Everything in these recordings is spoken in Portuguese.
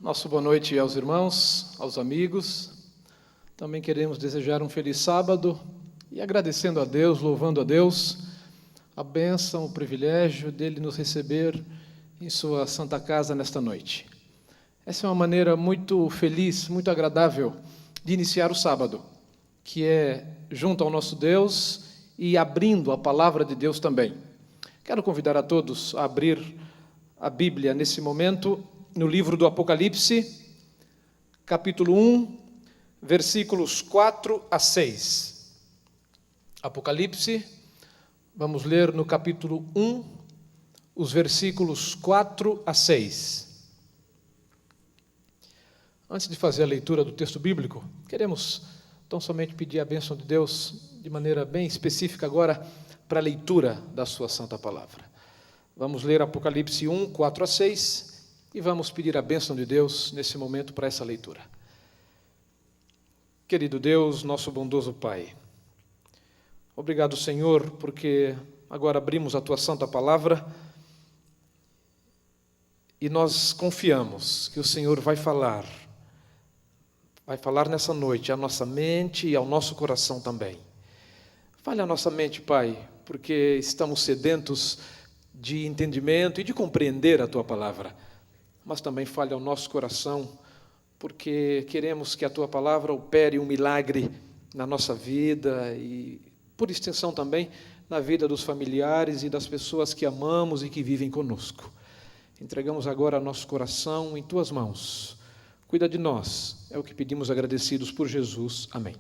Nossa boa noite aos irmãos, aos amigos. Também queremos desejar um feliz sábado e agradecendo a Deus, louvando a Deus, a bênção, o privilégio dele nos receber em sua santa casa nesta noite. Essa é uma maneira muito feliz, muito agradável de iniciar o sábado, que é junto ao nosso Deus e abrindo a palavra de Deus também. Quero convidar a todos a abrir a Bíblia nesse momento, no livro do Apocalipse, capítulo 1, versículos 4 a 6. Apocalipse, vamos ler no capítulo 1, os versículos 4 a 6. Antes de fazer a leitura do texto bíblico, queremos tão somente pedir a bênção de Deus de maneira bem específica agora para a leitura da sua santa palavra. Vamos ler Apocalipse 1, 4 a 6 e vamos pedir a bênção de Deus nesse momento para essa leitura. Querido Deus, nosso bondoso Pai, obrigado, Senhor, porque agora abrimos a Tua santa palavra e nós confiamos que o Senhor vai falar nessa noite à nossa mente e ao nosso coração também. Fale à nossa mente, Pai, porque estamos sedentos de entendimento e de compreender a Tua palavra, mas também fale ao nosso coração, porque queremos que a Tua palavra opere um milagre na nossa vida e, por extensão também, na vida dos familiares e das pessoas que amamos e que vivem conosco. Entregamos agora nosso coração em Tuas mãos. Cuida de nós, é o que pedimos agradecidos por Jesus. Amém.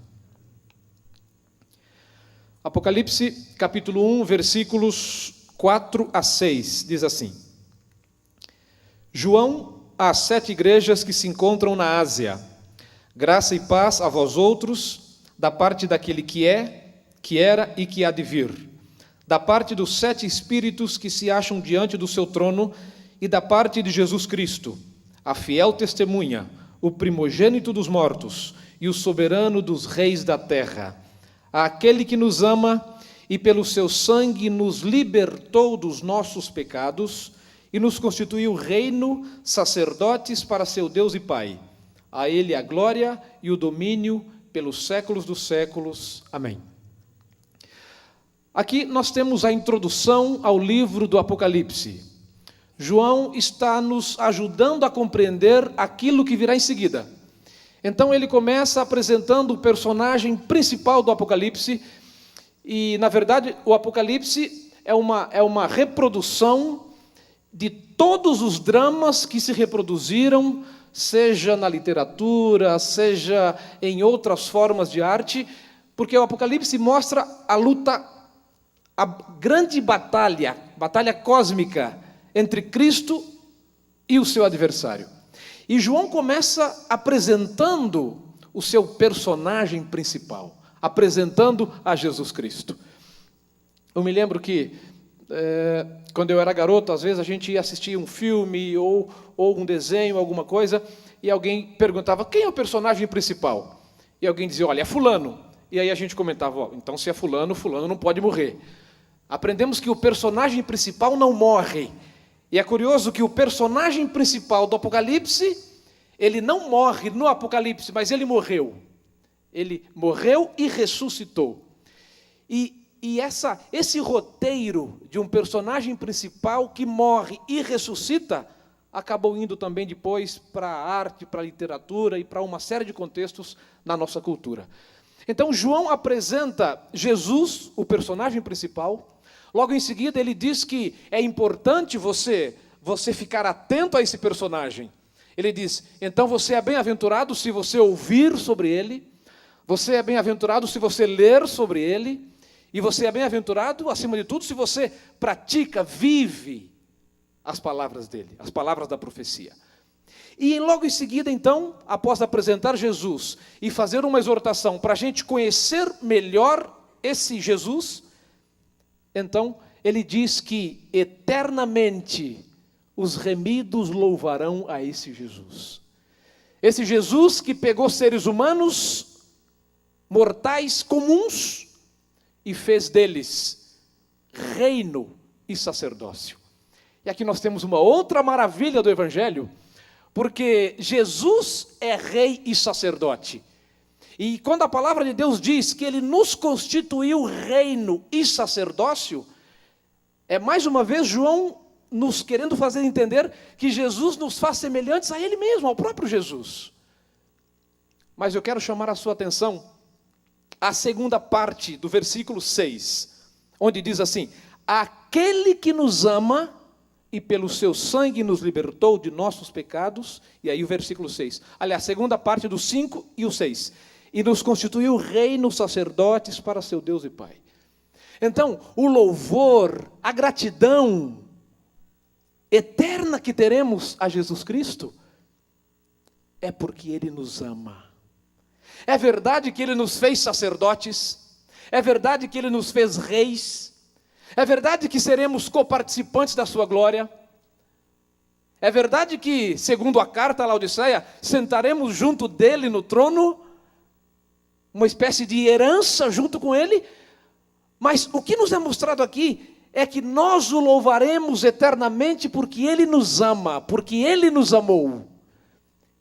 Apocalipse, capítulo 1, versículos 4 a 6, diz assim: João, às 7 igrejas que se encontram na Ásia, graça e paz a vós outros, da parte daquele que é, que era e que há de vir, da parte dos 7 espíritos que se acham diante do seu trono e da parte de Jesus Cristo, a fiel testemunha, o primogênito dos mortos e o soberano dos reis da terra, àquele que nos ama e pelo seu sangue nos libertou dos nossos pecados e nos constituiu reino, sacerdotes para seu Deus e Pai. A Ele a glória e o domínio pelos séculos dos séculos. Amém. Aqui nós temos a introdução ao livro do Apocalipse. João está nos ajudando a compreender aquilo que virá em seguida. Então ele começa apresentando o personagem principal do Apocalipse, e na verdade o Apocalipse é uma reprodução de todos os dramas que se reproduziram, seja na literatura, seja em outras formas de arte, porque o Apocalipse mostra a luta, a grande batalha cósmica entre Cristo e o seu adversário. E João começa apresentando o seu personagem principal, apresentando a Jesus Cristo. Eu me lembro que quando eu era garoto, às vezes a gente ia assistir um filme ou um desenho, alguma coisa, e alguém perguntava, quem é o personagem principal? E alguém dizia, olha, é fulano. E aí a gente comentava, então se é fulano, fulano não pode morrer. Aprendemos que o personagem principal não morre. E é curioso que o personagem principal do Apocalipse, ele não morre no Apocalipse, mas ele morreu. Ele morreu e ressuscitou. E esse roteiro de um personagem principal que morre e ressuscita, acabou indo também depois para a arte, para a literatura e para uma série de contextos na nossa cultura. Então João apresenta Jesus, o personagem principal. Logo em seguida ele diz que é importante você ficar atento a esse personagem. Ele diz, então você é bem-aventurado se você ouvir sobre ele, você é bem-aventurado se você ler sobre ele, e você é bem-aventurado, acima de tudo, se você pratica, vive as palavras dele, as palavras da profecia. E logo em seguida, então, após apresentar Jesus e fazer uma exortação para a gente conhecer melhor esse Jesus, então ele diz que eternamente os remidos louvarão a esse Jesus. Esse Jesus que pegou seres humanos, mortais, comuns, e fez deles reino e sacerdócio. E aqui nós temos uma outra maravilha do Evangelho, Porque Jesus é rei e sacerdote. E quando a palavra de Deus diz que Ele nos constituiu reino e sacerdócio, é mais uma vez João nos querendo fazer entender que Jesus nos faz semelhantes a Ele mesmo, ao próprio Jesus. Mas eu quero chamar a sua atenção à segunda parte do versículo 6, onde diz assim: aquele que nos ama e pelo seu sangue nos libertou de nossos pecados, e aí o versículo 6, aliás, a segunda parte do 5 e o 6, e nos constituiu reino, sacerdotes para seu Deus e Pai. Então, o louvor, a gratidão eterna que teremos a Jesus Cristo, é porque Ele nos ama. É verdade que Ele nos fez sacerdotes, é verdade que Ele nos fez reis, é verdade que seremos coparticipantes da sua glória, é verdade que, segundo a carta à Laodiceia, sentaremos junto dele no trono, uma espécie de herança junto com Ele, mas o que nos é mostrado aqui é que nós o louvaremos eternamente porque Ele nos ama, porque Ele nos amou,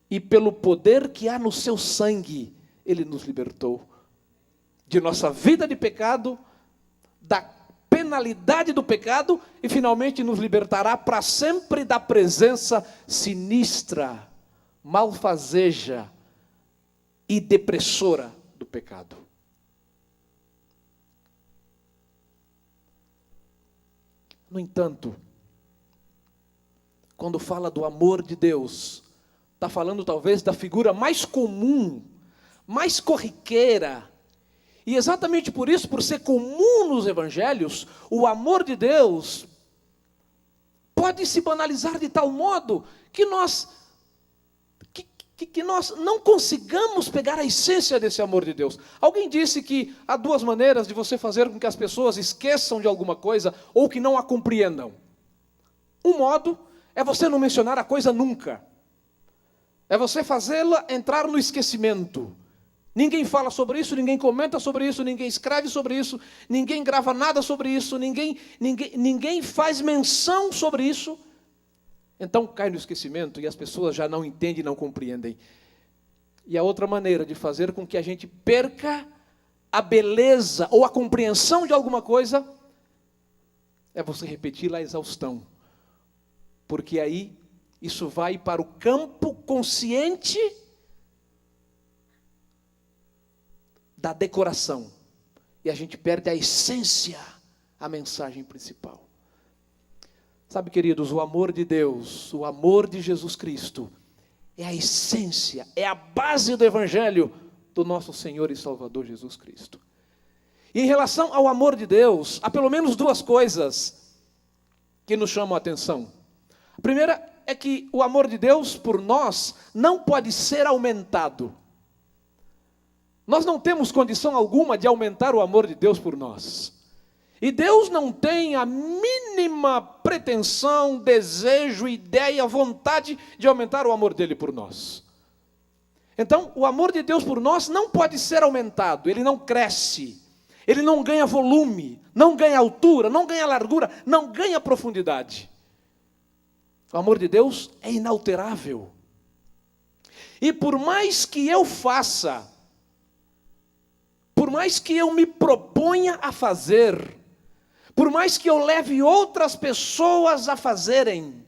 e pelo poder que há no seu sangue, Ele nos libertou de nossa vida de pecado, da penalidade do pecado, e finalmente nos libertará para sempre da presença sinistra, malfazeja e depressora do pecado. No entanto, quando fala do amor de Deus, está falando talvez da figura mais comum, mais corriqueira, e exatamente por isso, por ser comum nos evangelhos, o amor de Deus pode se banalizar de tal modo que nós não consigamos pegar a essência desse amor de Deus. Alguém disse que há duas maneiras de você fazer com que as pessoas esqueçam de alguma coisa ou que não a compreendam. Um modo é você não mencionar a coisa nunca. É você fazê-la entrar no esquecimento. Ninguém fala sobre isso, ninguém comenta sobre isso, ninguém escreve sobre isso, ninguém grava nada sobre isso, ninguém faz menção sobre isso. Então cai no esquecimento e as pessoas já não entendem e não compreendem. E a outra maneira de fazer com que a gente perca a beleza ou a compreensão de alguma coisa é você repeti-la à exaustão. Porque aí isso vai para o campo consciente da decoração. E a gente perde a essência, a mensagem principal. Sabe, queridos, o amor de Deus, o amor de Jesus Cristo, é a essência, é a base do Evangelho do nosso Senhor e Salvador Jesus Cristo. E em relação ao amor de Deus, há pelo menos duas coisas que nos chamam a atenção. A primeira é que o amor de Deus por nós não pode ser aumentado. Nós não temos condição alguma de aumentar o amor de Deus por nós. E Deus não tem a mínima pretensão, desejo, ideia, vontade de aumentar o amor dele por nós. Então, o amor de Deus por nós não pode ser aumentado, ele não cresce, ele não ganha volume, não ganha altura, não ganha largura, não ganha profundidade. O amor de Deus é inalterável. E por mais que eu faça, por mais que eu me proponha a fazer, por mais que eu leve outras pessoas a fazerem,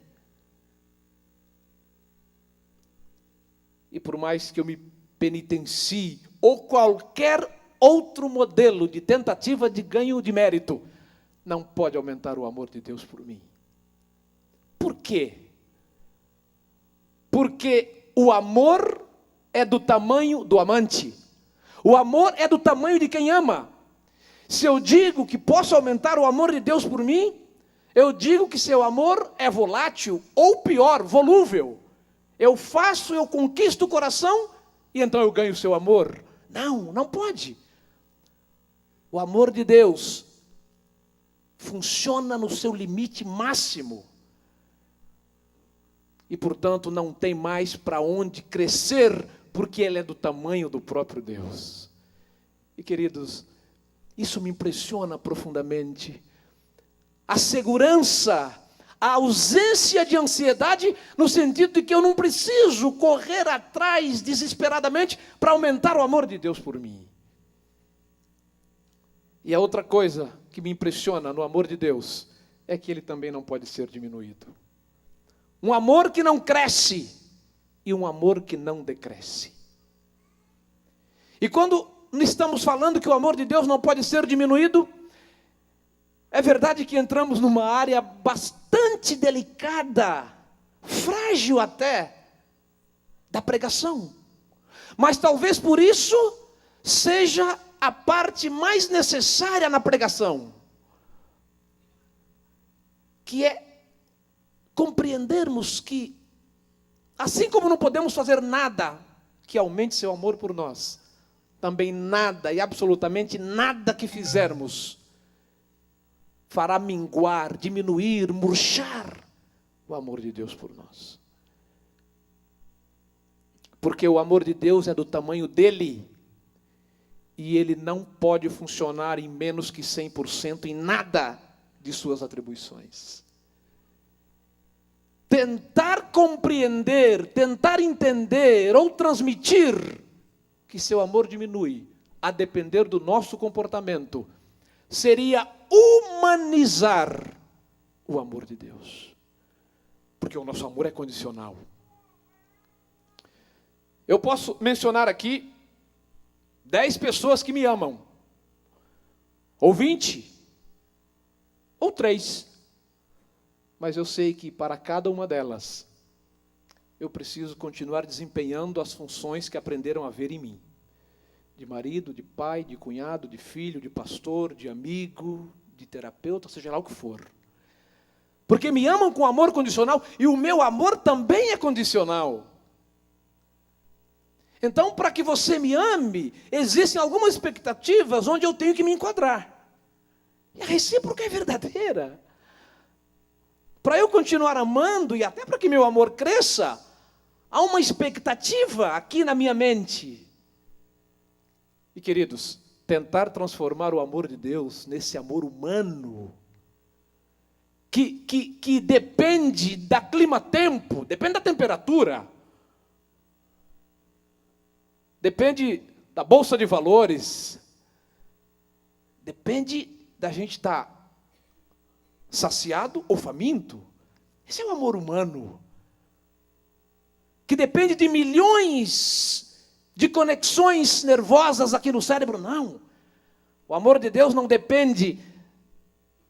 e por mais que eu me penitencie, ou qualquer outro modelo de tentativa de ganho de mérito, não pode aumentar o amor de Deus por mim. Por quê? Porque o amor é do tamanho do amante. O amor é do tamanho de quem ama. Se eu digo que posso aumentar o amor de Deus por mim, eu digo que seu amor é volátil, ou pior, volúvel. Eu faço, eu conquisto o coração, e então eu ganho o seu amor. Não, não pode. O amor de Deus funciona no seu limite máximo. E, portanto, não tem mais para onde crescer, porque ele é do tamanho do próprio Deus. E, queridos, isso me impressiona profundamente. A segurança, a ausência de ansiedade, no sentido de que eu não preciso correr atrás desesperadamente para aumentar o amor de Deus por mim. E a outra coisa que me impressiona no amor de Deus é que ele também não pode ser diminuído. Um amor que não cresce e um amor que não decresce. E quando estamos falando que o amor de Deus não pode ser diminuído, é verdade que entramos numa área bastante delicada, frágil até, da pregação. Mas talvez por isso seja a parte mais necessária na pregação, que é compreendermos que, assim como não podemos fazer nada que aumente seu amor por nós, também nada e absolutamente nada que fizermos fará minguar, diminuir, murchar o amor de Deus por nós. Porque o amor de Deus é do tamanho dele, e ele não pode funcionar em menos que 100% em nada de suas atribuições. Tentar compreender, tentar entender ou transmitir que seu amor diminui, a depender do nosso comportamento, seria humanizar o amor de Deus. Porque o nosso amor é condicional. Eu posso mencionar aqui 10 pessoas que me amam, ou 20, ou 3. Mas eu sei que para cada uma delas, eu preciso continuar desempenhando as funções que aprenderam a ver em mim. De marido, de pai, de cunhado, de filho, de pastor, de amigo, de terapeuta, seja lá o que for. Porque me amam com amor condicional, e o meu amor também é condicional. Então, para que você me ame, existem algumas expectativas onde eu tenho que me enquadrar. E a recíproca é verdadeira. Para eu continuar amando, e até para que meu amor cresça, há uma expectativa aqui na minha mente. E queridos, tentar transformar o amor de Deus nesse amor humano, que depende da clima-tempo, depende da temperatura, depende da bolsa de valores, depende da gente estar saciado ou faminto. Esse é o amor humano, que depende de milhões de conexões nervosas aqui no cérebro. Não, o amor de Deus não depende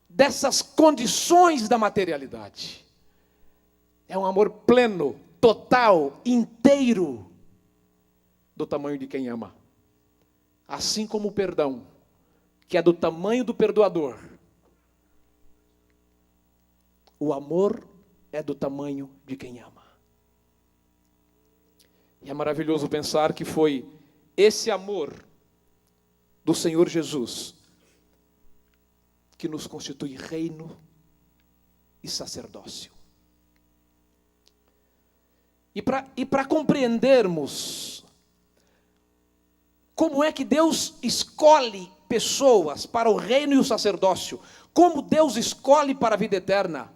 dessas condições da materialidade. É um amor pleno, total, inteiro, do tamanho de quem ama. Assim como o perdão, que é do tamanho do perdoador, o amor é do tamanho de quem ama. E é maravilhoso pensar que foi esse amor do Senhor Jesus que nos constitui reino e sacerdócio. E para compreendermos como é que Deus escolhe pessoas para o reino e o sacerdócio, como Deus escolhe para a vida eterna,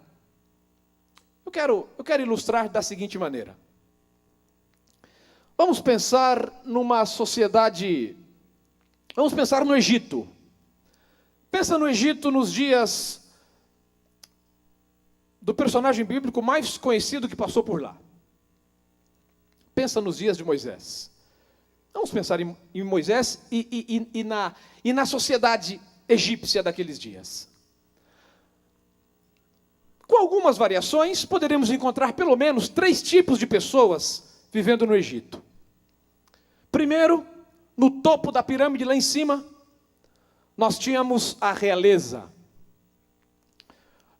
eu quero ilustrar da seguinte maneira. Vamos pensar numa sociedade, vamos pensar no Egito. Pensa no Egito nos dias do personagem bíblico mais conhecido que passou por lá. Pensa nos dias de Moisés. Vamos pensar em Moisés e na sociedade egípcia daqueles dias. Com algumas variações, poderemos encontrar pelo menos 3 tipos de pessoas vivendo no Egito. Primeiro, no topo da pirâmide, lá em cima, nós tínhamos a realeza,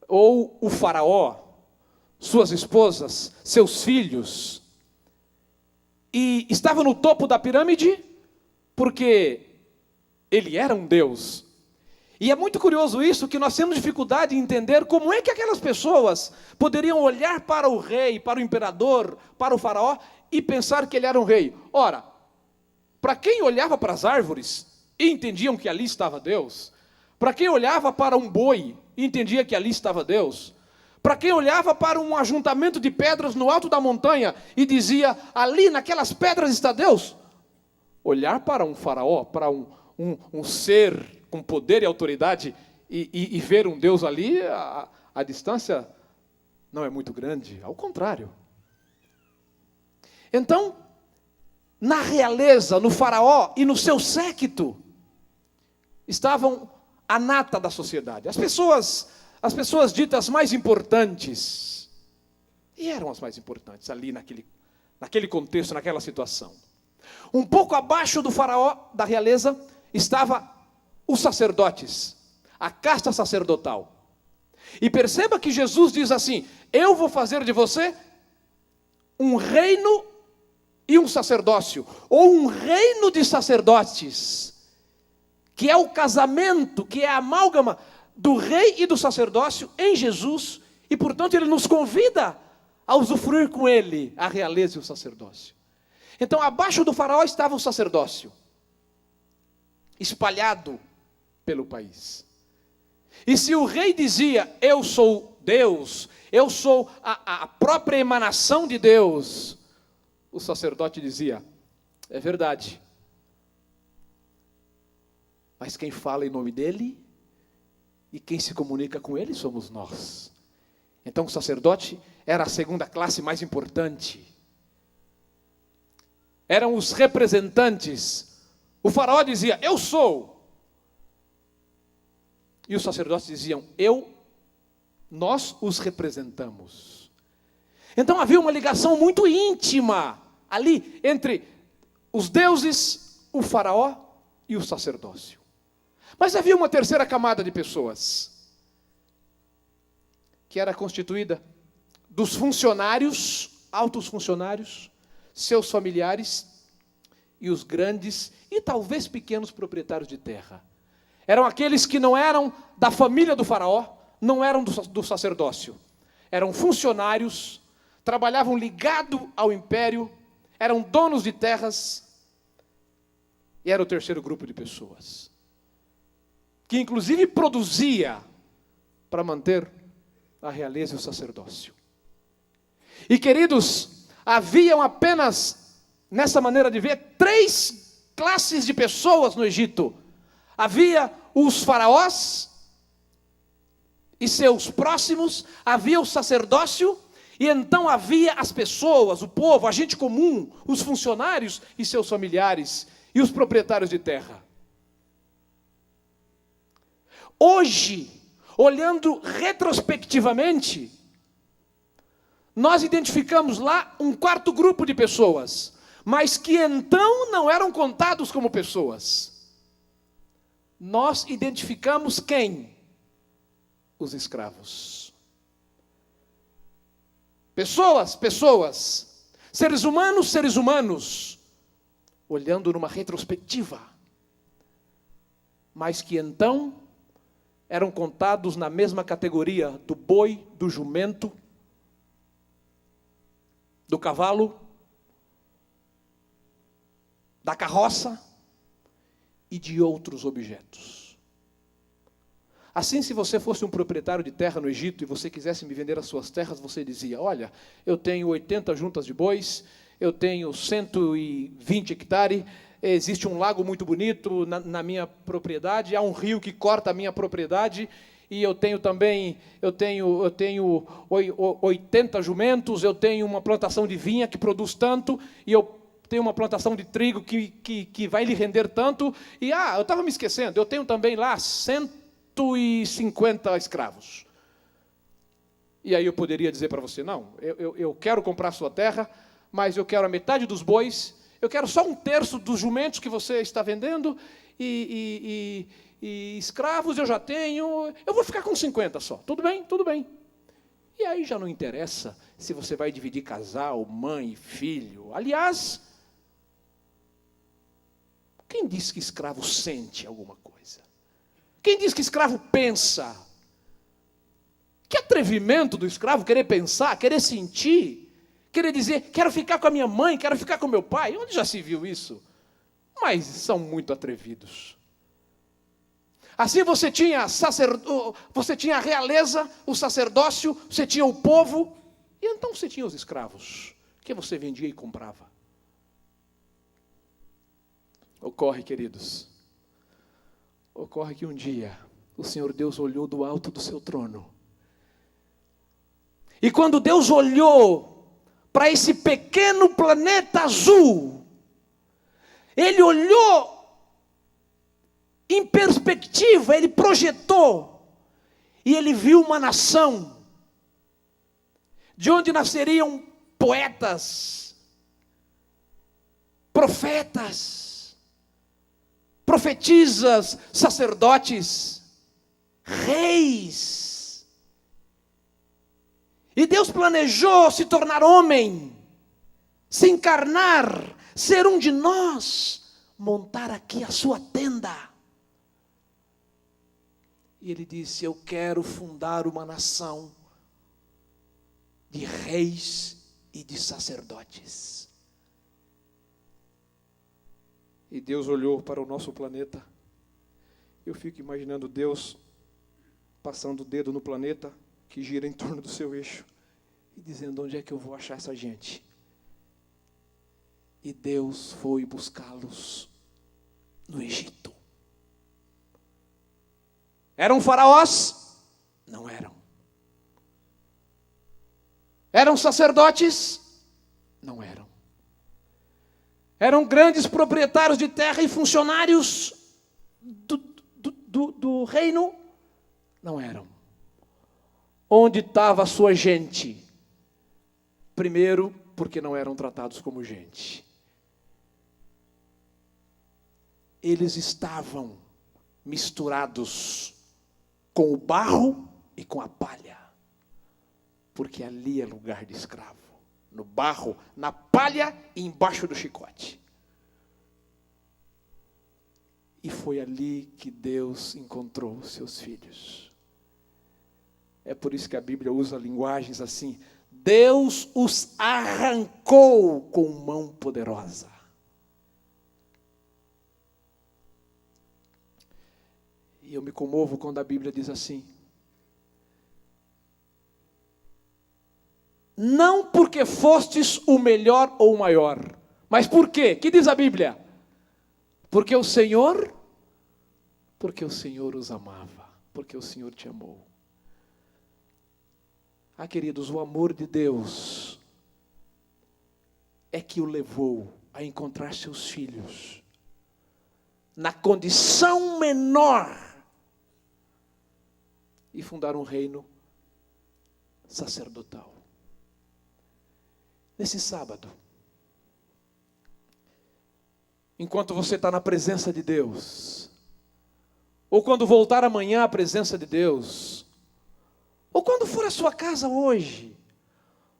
ou o faraó, suas esposas, seus filhos. E estava no topo da pirâmide porque ele era um Deus. E é muito curioso isso, que nós temos dificuldade em entender como é que aquelas pessoas poderiam olhar para o rei, para o imperador, para o faraó e pensar que ele era um rei. Ora, para quem olhava para as árvores e entendiam que ali estava Deus, para quem olhava para um boi e entendia que ali estava Deus, para quem olhava para um ajuntamento de pedras no alto da montanha e dizia, ali naquelas pedras está Deus. Olhar para um faraó, para um ser com poder e autoridade e ver um Deus ali, a distância não é muito grande, ao contrário. Então, na realeza, no faraó e no seu séquito, estavam a nata da sociedade. As pessoas ditas mais importantes, e eram as mais importantes ali naquele contexto, naquela situação. Um pouco abaixo do faraó, da realeza, estava os sacerdotes, a casta sacerdotal. E perceba que Jesus diz assim, eu vou fazer de você um reino e um sacerdócio, ou um reino de sacerdotes, que é o casamento, que é a amálgama do rei e do sacerdócio em Jesus, e portanto ele nos convida a usufruir com ele a realeza e o sacerdócio. Então abaixo do faraó estava o sacerdócio, espalhado pelo país. E se o rei dizia, eu sou Deus, eu sou a própria emanação de Deus, o sacerdote dizia, é verdade, mas quem fala em nome dele e quem se comunica com ele somos nós. Então o sacerdote era a segunda classe mais importante. Eram os representantes. O faraó dizia, eu sou. E os sacerdotes diziam, nós os representamos. Então havia uma ligação muito íntima ali entre os deuses, o faraó e o sacerdócio. Mas havia uma terceira camada de pessoas, que era constituída dos funcionários, altos funcionários, seus familiares e os grandes e talvez pequenos proprietários de terra. Eram aqueles que não eram da família do faraó, não eram do sacerdócio. Eram funcionários, trabalhavam ligado ao império, eram donos de terras, e era o terceiro grupo de pessoas, que inclusive produzia para manter a realeza e o sacerdócio. E queridos, haviam apenas, nessa maneira de ver, 3 classes de pessoas no Egito. Havia os faraós e seus próximos, havia o sacerdócio, e então havia as pessoas, o povo, a gente comum, os funcionários e seus familiares, e os proprietários de terra. Hoje, olhando retrospectivamente, nós identificamos lá um quarto grupo de pessoas, mas que então não eram contados como pessoas. Nós identificamos quem? Os escravos. Pessoas. Seres humanos, olhando numa retrospectiva, mas que então eram contados na mesma categoria do boi, do jumento, do cavalo, da carroça e de outros objetos. Assim, se você fosse um proprietário de terra no Egito e você quisesse me vender as suas terras, você dizia, olha, eu tenho 80 juntas de bois, eu tenho 120 hectares, existe um lago muito bonito na minha propriedade, há um rio que corta a minha propriedade, e eu tenho 80 jumentos, eu tenho uma plantação de vinha que produz tanto, e eu tenho uma plantação de trigo que vai lhe render tanto, e eu estava me esquecendo, eu tenho também lá 150 escravos. E aí eu poderia dizer para você, não, eu quero comprar sua terra, mas eu quero a metade dos bois, eu quero só 1/3 dos jumentos que você está vendendo, e escravos eu já tenho, eu vou ficar com 50 só, tudo bem? Tudo bem. E aí já não interessa se você vai dividir casal, mãe, filho. Aliás, quem diz que escravo sente alguma coisa? Quem diz que escravo pensa? Que atrevimento do escravo querer pensar, querer sentir, querer dizer, quero ficar com a minha mãe, quero ficar com meu pai. Onde já se viu isso? Mas são muito atrevidos. Assim você tinha a realeza, o sacerdócio, você tinha o povo, e então você tinha os escravos, que você vendia e comprava. Ocorre, queridos, ocorre que um dia o Senhor Deus olhou do alto do seu trono. E quando Deus olhou para esse pequeno planeta azul, Ele olhou em perspectiva, Ele projetou, e Ele viu uma nação, de onde nasceriam poetas, profetas, profetisas, sacerdotes, reis. E Deus planejou se tornar homem, se encarnar, ser um de nós, montar aqui a sua tenda. E Ele disse: eu quero fundar uma nação de reis e de sacerdotes. E Deus olhou para o nosso planeta. Eu fico imaginando Deus passando o dedo no planeta que gira em torno do seu eixo e dizendo: onde é que eu vou achar essa gente? E Deus foi buscá-los no Egito. Eram faraós? Não eram. Eram sacerdotes? Não eram. Eram grandes proprietários de terra e funcionários do reino? Não eram. Onde estava a sua gente? Primeiro, porque não eram tratados como gente. Eles estavam misturados com o barro e com a palha, porque ali é lugar de escravo, no barro, na palha e embaixo do chicote. E foi ali que Deus encontrou seus filhos. É por isso que a Bíblia usa linguagens assim: Deus os arrancou com mão poderosa. E eu me comovo quando a Bíblia diz assim: não porque fostes o melhor ou o maior, mas por quê? Que diz a Bíblia? Porque o Senhor os amava, porque o Senhor te amou. Ah, queridos, o amor de Deus é que o levou a encontrar seus filhos na condição menor e fundar um reino sacerdotal. Nesse sábado, enquanto você está na presença de Deus, ou quando voltar amanhã à presença de Deus, ou quando for à sua casa hoje,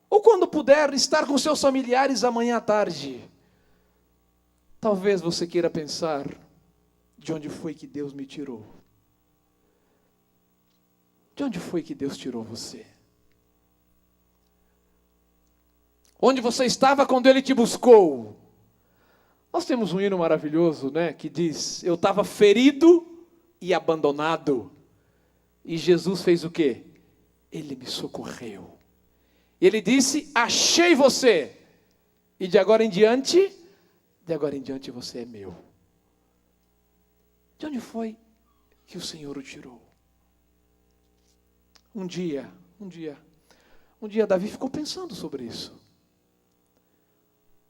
ou quando puder estar com seus familiares amanhã à tarde, talvez você queira pensar: de onde foi que Deus me tirou? De onde foi que Deus tirou você? Onde você estava quando Ele te buscou? Nós temos um hino maravilhoso, né, que diz: eu estava ferido e abandonado, e Jesus fez o quê? Ele me socorreu. Ele disse: achei você, e de agora em diante você é meu. De onde foi que o Senhor o tirou? Um dia, Davi ficou pensando sobre isso.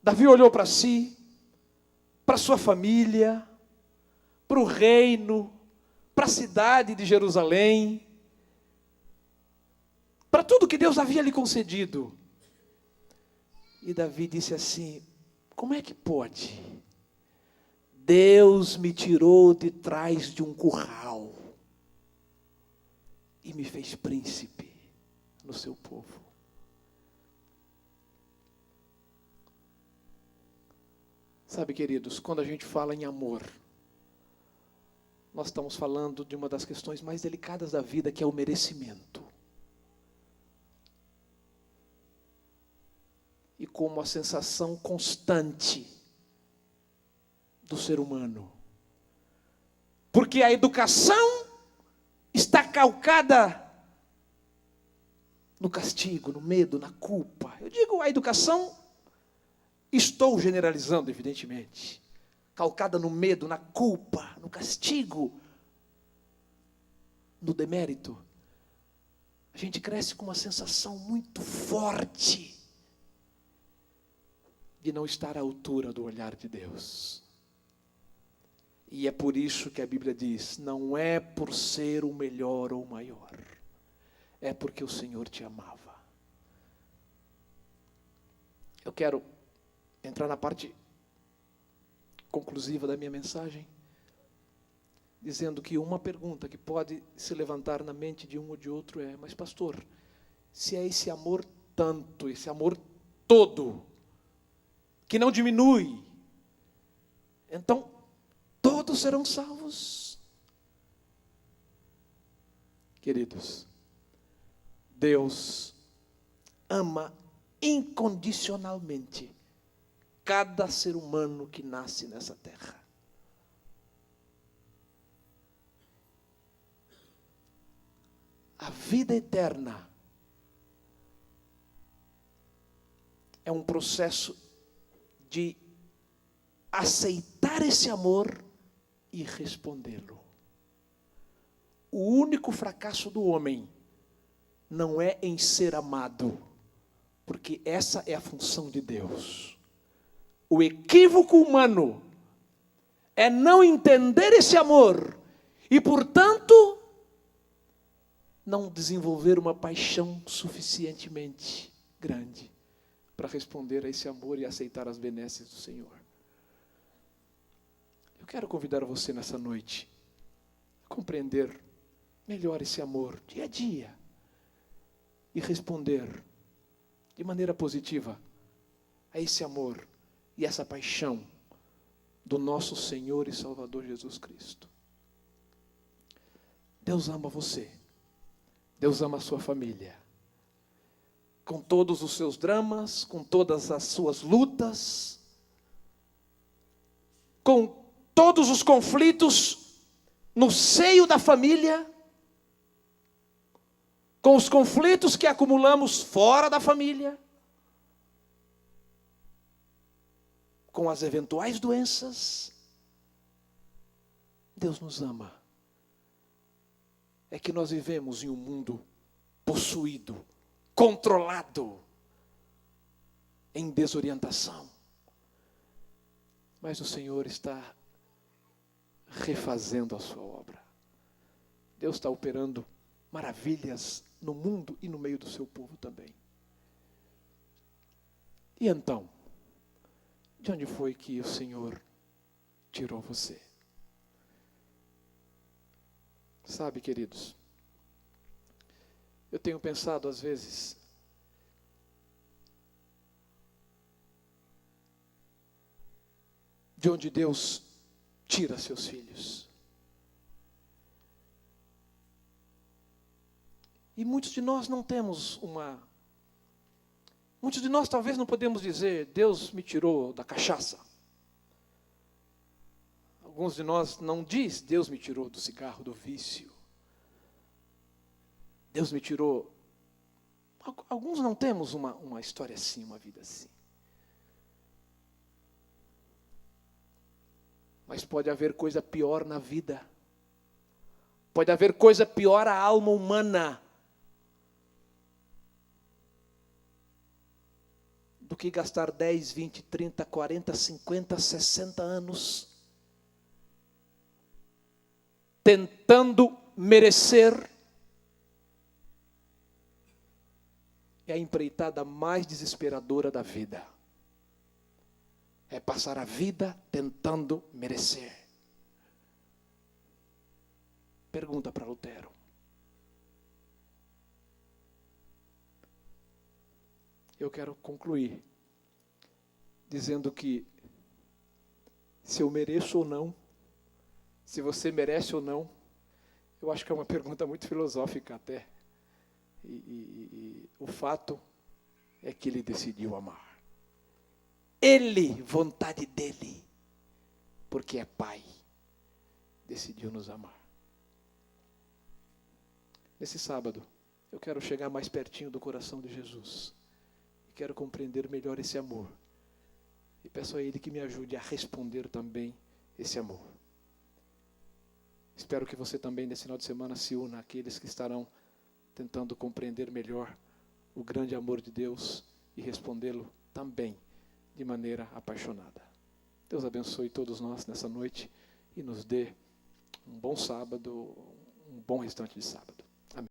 Davi olhou para si, para sua família, para o reino, para a cidade de Jerusalém, para tudo que Deus havia lhe concedido. E Davi disse assim: como é que pode? Deus me tirou de trás de um curral e me fez príncipe no seu povo. Sabe, queridos, quando a gente fala em amor, nós estamos falando de uma das questões mais delicadas da vida, que é o merecimento. E como a sensação constante do ser humano Porque a educação está calcada no castigo, no medo, na culpa. Eu digo a educação, estou generalizando, evidentemente, calcada no medo, na culpa, no castigo, no demérito. A gente cresce com uma sensação muito forte de não estar à altura do olhar de Deus. E é por isso que a Bíblia diz, não é por ser o melhor ou o maior, é porque o Senhor te amava. Eu quero entrar na parte conclusiva da minha mensagem, dizendo que uma pergunta que pode se levantar na mente de um ou de outro é, mas pastor, se é esse amor tanto, esse amor todo, que não diminui, então todos serão salvos? Queridos, Deus ama incondicionalmente cada ser humano que nasce nessa terra. A vida eterna é um processo de aceitar esse amor e respondê-lo. O único fracasso do homem não é em ser amado, porque essa é a função de Deus. O equívoco humano é não entender esse amor e, portanto, não desenvolver uma paixão suficientemente grande para responder a esse amor e aceitar as benesses do Senhor. Eu quero convidar você nessa noite a compreender melhor esse amor dia a dia e responder de maneira positiva a esse amor e essa paixão do nosso Senhor e Salvador Jesus Cristo. Deus ama você. Deus ama a sua família. Com todos os seus dramas, com todas as suas lutas, com todos os conflitos no seio da família, com os conflitos que acumulamos fora da família, com as eventuais doenças, Deus nos ama. É que nós vivemos em um mundo possuído, controlado, em desorientação. Mas o Senhor está refazendo a sua obra. Deus está operando maravilhas no mundo e no meio do seu povo também. E então, de onde foi que o Senhor tirou você? Sabe, queridos, eu tenho pensado às vezes, de onde Deus tira seus filhos. E muitos de nós não temos muitos de nós talvez não podemos dizer, Deus me tirou da cachaça. Alguns de nós não diz, Deus me tirou do cigarro, do vício. Deus me tirou. Alguns não temos uma história assim, uma vida assim. Mas pode haver coisa pior na vida. Pode haver coisa pior à alma humana do que gastar 10, 20, 30, 40, 50, 60 anos tentando merecer. É a empreitada mais desesperadora da vida. É passar a vida tentando merecer. Pergunta para Lutero. Eu quero concluir dizendo que se eu mereço ou não, se você merece ou não, eu acho que é uma pergunta muito filosófica até. E o fato é que ele decidiu amar. Ele, vontade dele, porque é pai. decidiu nos amar. Nesse sábado, eu quero chegar mais pertinho do coração de Jesus. E quero compreender melhor esse amor. E peço a Ele que me ajude a responder também esse amor. Espero que você também, nesse final de semana, se una àqueles que estarão tentando compreender melhor o grande amor de Deus e respondê-lo também de maneira apaixonada. Deus abençoe todos nós nessa noite e nos dê um bom sábado, um bom restante de sábado.